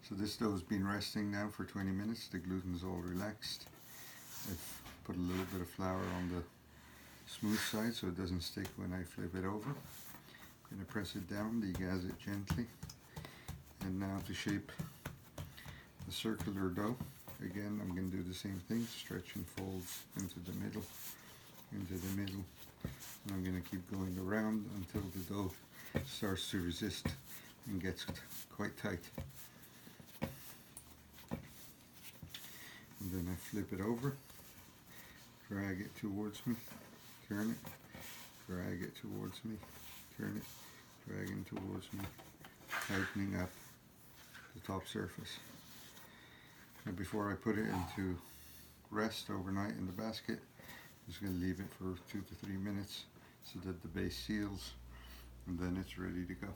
So this dough has been resting now for 20 minutes. The gluten's all relaxed. I've put a little bit of flour on the smooth side so it doesn't stick when I flip it over. I'm going to press it down, degas it gently. And now to shape the circular dough. Again, I'm going to do the same thing, stretch and folds into the middle, and I'm going to keep going around until the dough starts to resist and gets quite tight. And then I flip it over, drag it towards me, turn it, drag it towards me, turn it, drag it towards me, tightening up the top surface. And before I put it into rest overnight in the basket, I'm just going to leave it for 2 to 3 minutes so that the base seals, and then it's ready to go.